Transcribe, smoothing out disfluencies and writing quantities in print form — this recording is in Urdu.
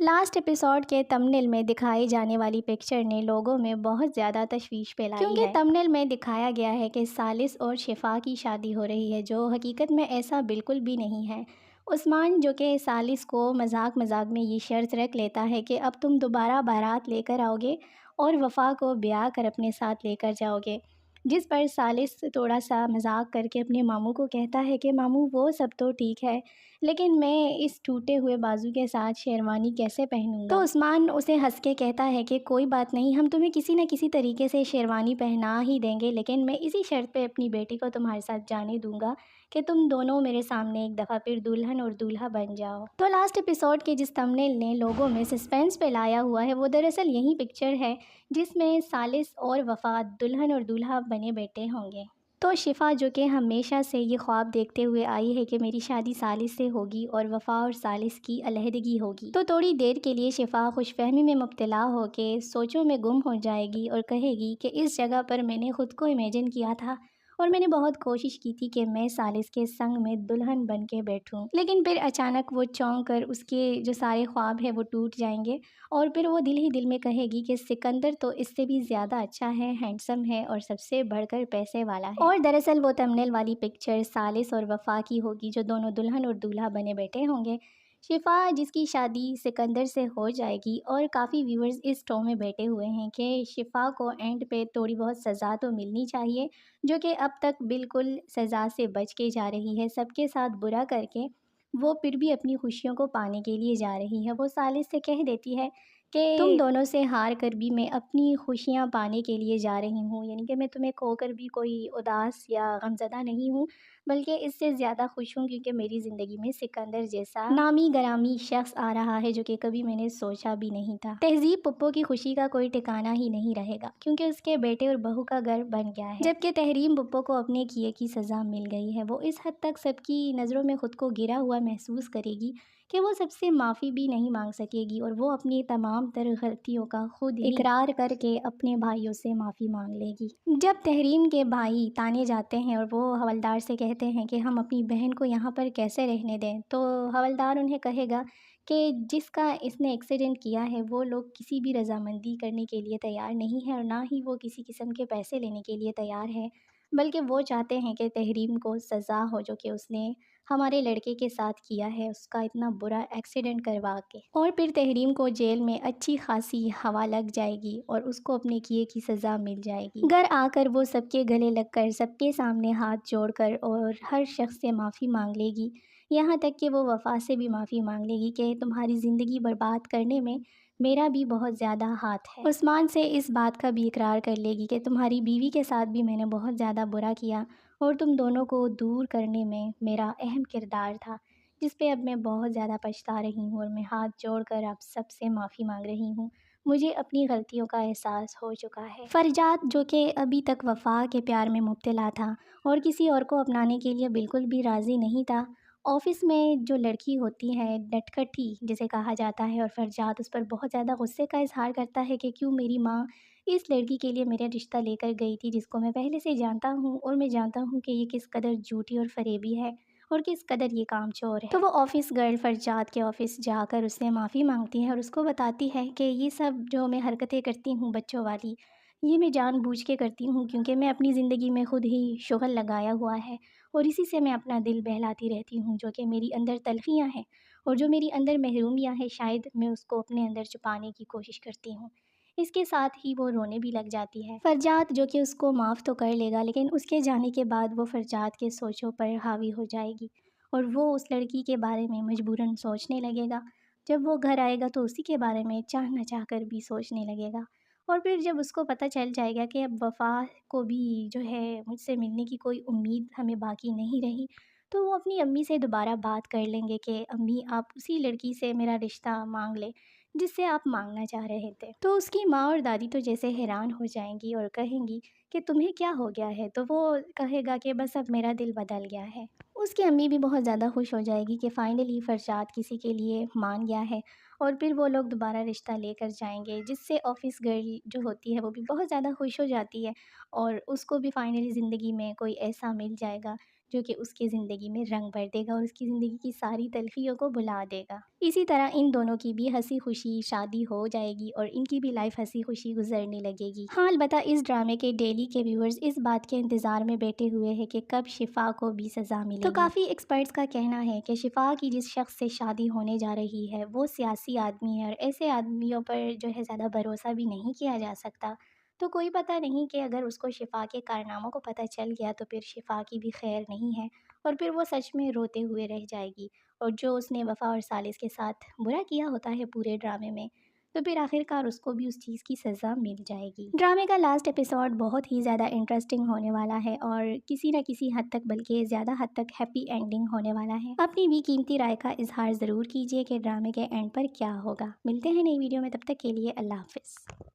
لاسٹ ایپیسوڈ کے تمنیل میں دکھائی جانے والی پکچر نے لوگوں میں بہت زیادہ تشویش پھیلائی ہے، کیونکہ تمنیل میں دکھایا گیا ہے کہ ثالث اور شفا کی شادی ہو رہی ہے، جو حقیقت میں ایسا بالکل بھی نہیں ہے۔ عثمان جو کہ ثالث کو مذاق میں یہ شرط رکھ لیتا ہے کہ اب تم دوبارہ بارات لے کر آؤ گے اور وفا کو بیاہ کر اپنے ساتھ لے کر جاؤ گے، جس پر ثالث تھوڑا سا مذاق کر کے اپنے ماموں کو کہتا ہے کہ ماموں وہ سب تو ٹھیک ہے، لیکن میں اس ٹوٹے ہوئے بازو کے ساتھ شیروانی کیسے پہنوں گا؟ تو عثمان اسے ہنس کے کہتا ہے کہ کوئی بات نہیں، ہم تمہیں کسی نہ کسی طریقے سے شیروانی پہنا ہی دیں گے، لیکن میں اسی شرط پہ اپنی بیٹی کو تمہارے ساتھ جانے دوں گا کہ تم دونوں میرے سامنے ایک دفعہ پھر دلہن اور دولہا بن جاؤ۔ تو لاسٹ ایپیسوڈ کے جس تمنیل نے لوگوں میں سسپینس پہ لایا ہوا ہے، وہ دراصل یہی پکچر ہے جس میں ثالث اور وفا دلہن اور دولہا بنے بیٹھے ہوں گے۔ تو شفا جو کہ ہمیشہ سے یہ خواب دیکھتے ہوئے آئی ہے کہ میری شادی ثالث سے ہوگی اور وفا اور ثالث کی علیحدگی ہوگی، تو تھوڑی دیر کے لیے شفا خوش فہمی میں مبتلا ہو کے سوچوں میں گم ہو جائے گی اور کہے گی کہ اس جگہ پر میں نے خود کو امیجن کیا تھا اور میں نے بہت کوشش کی تھی کہ میں ثالث کے سنگ میں دلہن بن کے بیٹھوں، لیکن پھر اچانک وہ چونک کر اس کے جو سارے خواب ہیں وہ ٹوٹ جائیں گے اور پھر وہ دل ہی دل میں کہے گی کہ سکندر تو اس سے بھی زیادہ اچھا ہے، ہینڈسم ہے اور سب سے بڑھ کر پیسے والا ہے۔ اور دراصل وہ تمنیل والی پکچر ثالث اور وفا کی ہوگی، جو دونوں دلہن اور دولہا بنے بیٹھے ہوں گے۔ شفا جس کی شادی سکندر سے ہو جائے گی، اور کافی ویورز اس ٹو میں بیٹھے ہوئے ہیں کہ شفا کو اینڈ پہ تھوڑی بہت سزا تو ملنی چاہیے، جو کہ اب تک بالکل سزا سے بچ کے جا رہی ہے، سب کے ساتھ برا کر کے وہ پھر بھی اپنی خوشیوں کو پانے کے لیے جا رہی ہے۔ وہ ثالث سے کہہ دیتی ہے کہ تم دونوں سے ہار کر بھی میں اپنی خوشیاں پانے کے لیے جا رہی ہوں، یعنی کہ میں تمہیں کھو کر بھی کوئی اداس یا غمزدہ نہیں ہوں، بلکہ اس سے زیادہ خوش ہوں کیونکہ میری زندگی میں سکندر جیسا نامی گرامی شخص آ رہا ہے، جو کہ کبھی میں نے سوچا بھی نہیں تھا۔ تہذیب پپو کی خوشی کا کوئی ٹھکانہ ہی نہیں رہے گا کیونکہ اس کے بیٹے اور بہو کا گھر بن گیا ہے، جبکہ تحریم پپو کو اپنے کیے کی سزا مل گئی ہے۔ وہ اس حد تک سب کی نظروں میں خود کو گرا ہوا محسوس کرے گی کہ وہ سب سے معافی بھی نہیں مانگ سکے گی، اور وہ اپنی تمام تر غلطیوں کا خود ہی اقرار کر کے اپنے بھائیوں سے معافی مانگ لے گی۔ جب تحریم کے بھائی تانے جاتے ہیں اور وہ حوالدار سے کہتے ہیں کہ ہم اپنی بہن کو یہاں پر کیسے رہنے دیں، تو حوالدار انہیں کہے گا کہ جس کا اس نے ایکسیڈنٹ کیا ہے وہ لوگ کسی بھی رضامندی کرنے کے لیے تیار نہیں ہے، اور نہ ہی وہ کسی قسم کے پیسے لینے کے لیے تیار ہے، بلکہ وہ چاہتے ہیں کہ تحریم کو سزا ہو جو کہ اس نے ہمارے لڑکے کے ساتھ کیا ہے، اس کا اتنا برا ایکسیڈنٹ کروا کے، اور پھر تحریم کو جیل میں اچھی خاصی ہوا لگ جائے گی اور اس کو اپنے کیے کی سزا مل جائے گی۔ گھر آ کر وہ سب کے گلے لگ کر سب کے سامنے ہاتھ جوڑ کر اور ہر شخص سے معافی مانگ لے گی، یہاں تک کہ وہ وفا سے بھی معافی مانگ لے گی کہ تمہاری زندگی برباد کرنے میں میرا بھی بہت زیادہ ہاتھ ہے۔ عثمان سے اس بات کا بھی اقرار کر لے گی کہ تمہاری بیوی کے ساتھ بھی میں نے بہت زیادہ برا کیا اور تم دونوں کو دور کرنے میں میرا اہم کردار تھا، جس پہ اب میں بہت زیادہ پچھتا رہی ہوں اور میں ہاتھ جوڑ کر آپ سب سے معافی مانگ رہی ہوں، مجھے اپنی غلطیوں کا احساس ہو چکا ہے۔ فرجاد جو کہ ابھی تک وفا کے پیار میں مبتلا تھا اور کسی اور کو اپنانے کے لیے بالکل بھی راضی نہیں تھا، آفس میں جو لڑکی ہوتی ہے نٹکھٹی جسے کہا جاتا ہے، اور فرجاد اس پر بہت زیادہ غصے کا اظہار کرتا ہے کہ کیوں میری ماں اس لڑکی کے لیے میرا رشتہ لے کر گئی تھی، جس کو میں پہلے سے جانتا ہوں اور میں جانتا ہوں کہ یہ کس قدر جھوٹی اور فریبی ہے اور کس قدر یہ کام چور ہے۔ تو وہ آفس گرل فرجاد کے آفس جا کر اس سے معافی مانگتی ہے اور اس کو بتاتی ہے کہ یہ سب جو میں حرکتیں کرتی ہوں بچوں والی، یہ میں جان بوجھ کے کرتی ہوں کیونکہ میں اپنی زندگی میں خود ہی شغل لگایا ہوا ہے اور اسی سے میں اپنا دل بہلاتی رہتی ہوں، جو کہ میری اندر تلخیاں ہیں اور جو میری اندر محرومیاں ہیں، شاید میں اس کو اپنے اندر چھپانے کی کوشش کرتی ہوں۔ اس کے ساتھ ہی وہ رونے بھی لگ جاتی ہے۔ فرجاد جو کہ اس کو معاف تو کر لے گا، لیکن اس کے جانے کے بعد وہ فرجاد کے سوچوں پر حاوی ہو جائے گی اور وہ اس لڑکی کے بارے میں مجبوراً سوچنے لگے گا۔ جب وہ گھر آئے گا تو اسی کے بارے میں چاہ نہ چاہ کر بھی سوچنے لگے گا، اور پھر جب اس کو پتہ چل جائے گا کہ اب وفا کو بھی جو ہے مجھ سے ملنے کی کوئی امید ہمیں باقی نہیں رہی، تو وہ اپنی امی سے دوبارہ بات کر لیں گے کہ امی آپ اسی لڑکی سے میرا رشتہ مانگ لیں جس سے آپ مانگنا چاہ رہے تھے۔ تو اس کی ماں اور دادی تو جیسے حیران ہو جائیں گی اور کہیں گی کہ تمہیں کیا ہو گیا ہے، تو وہ کہے گا کہ بس اب میرا دل بدل گیا ہے۔ اس کی امی بھی بہت زیادہ خوش ہو جائے گی کہ فائنلی فرشاد کسی کے لیے مان گیا ہے، اور پھر وہ لوگ دوبارہ رشتہ لے کر جائیں گے، جس سے آفس گرل جو ہوتی ہے وہ بھی بہت زیادہ خوش ہو جاتی ہے اور اس کو بھی فائنلی زندگی میں کوئی ایسا مل جائے گا جو کہ اس کی زندگی میں رنگ بھر دے گا اور اس کی زندگی کی ساری تلخیوں کو بھلا دے گا۔ اسی طرح ان دونوں کی بھی ہنسی خوشی شادی ہو جائے گی اور ان کی بھی لائف ہنسی خوشی گزرنے لگے گی۔ ہاں البتہ اس ڈرامے کے ڈیلی کے ویورز اس بات کے انتظار میں بیٹھے ہوئے ہیں کہ کب شفا کو بھی سزا ملے گی۔ تو کافی ایکسپرٹس کا کہنا ہے کہ شفا کی جس شخص سے شادی ہونے جا رہی ہے وہ سیاسی آدمی ہے اور ایسے آدمیوں پر جو ہے زیادہ بھروسہ بھی نہیں کیا جا سکتا۔ تو کوئی پتہ نہیں کہ اگر اس کو شفا کے کارناموں کو پتہ چل گیا تو پھر شفا کی بھی خیر نہیں ہے اور پھر وہ سچ میں روتے ہوئے رہ جائے گی، اور جو اس نے وفا اور ثالث کے ساتھ برا کیا ہوتا ہے پورے ڈرامے میں تو پھر آخرکار اس کو بھی اس چیز کی سزا مل جائے گی۔ ڈرامے کا لاسٹ ایپیسوڈ بہت ہی زیادہ انٹرسٹنگ ہونے والا ہے اور کسی نہ کسی حد تک بلکہ زیادہ حد تک ہیپی اینڈنگ ہونے والا ہے۔ اپنی بھی قیمتی رائے کا اظہار ضرور کیجیے کہ ڈرامے کے اینڈ پر کیا ہوگا۔ ملتے ہیں نئی ویڈیو میں، تب تک کے لیے اللہ حافظ۔